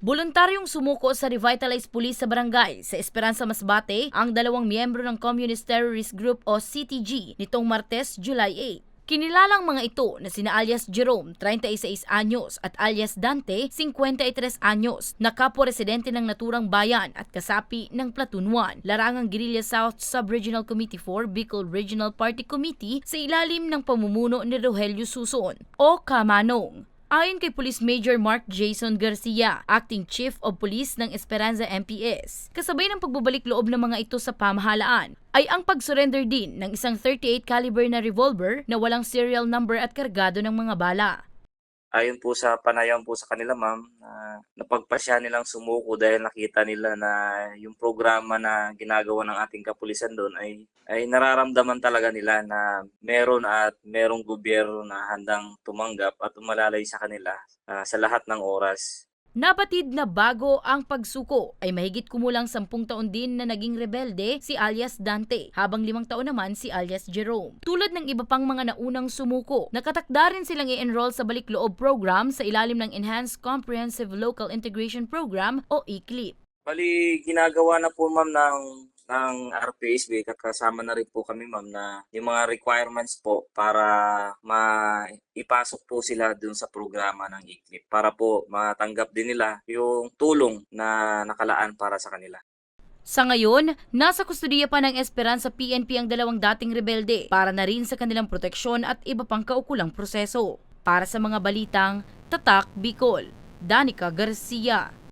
Voluntaryong sumuko sa Revitalize Police sa barangay sa Esperanza Masbate ang dalawang miyembro ng Communist Terrorist Group o CTG nitong Martes, July 8. Kinilalang mga ito na sina alias Jerome, 36 anyos at alias Dante, 53 anyos, na kapwa-residente ng naturang bayan at kasapi ng Platoon 1, Larangang Guerrilla South Sub-Regional Committee 4, Bicol Regional Party Committee sa ilalim ng pamumuno ni Rogelio Suson o Kamanong. Ayon kay Police Major Mark Jason Garcia, Acting Chief of Police ng Esperanza MPS, kasabay ng pagbabalik loob ng mga ito sa pamahalaan ay ang pag-surrender din ng isang 38 caliber na revolver na walang serial number at kargado ng mga bala. Ayon po sa panayam po sa kanila, ma'am, napagpasya nilang sumuko dahil nakita nila na yung programa na ginagawa ng ating kapulisan doon ay nararamdaman talaga nila na merong gobyerno na handang tumanggap at umalalay sa kanila sa lahat ng oras. Nabatid na bago ang pagsuko ay mahigit kumulang 10 taon din na naging rebelde si alias Dante, habang 5 taon naman si alias Jerome. Tulad ng iba pang mga naunang sumuko, nakatakda rin silang i-enroll sa Balik-Loob program sa ilalim ng Enhanced Comprehensive Local Integration Program o ECLIP. Bali, ginagawa na po, ma'am, ng RPSB, kasama na rin po kami, ma'am, na yung mga requirements po para maipasok po sila dun sa programa ng ECLIP para po matanggap din nila yung tulong na nakalaan para sa kanila. Sa ngayon, nasa kustudiya pa ng Esperanza PNP ang dalawang dating rebelde para na rin sa kanilang proteksyon at iba pang kaukulang proseso. Para sa mga balitang Tatak Bicol, Danica Garcia.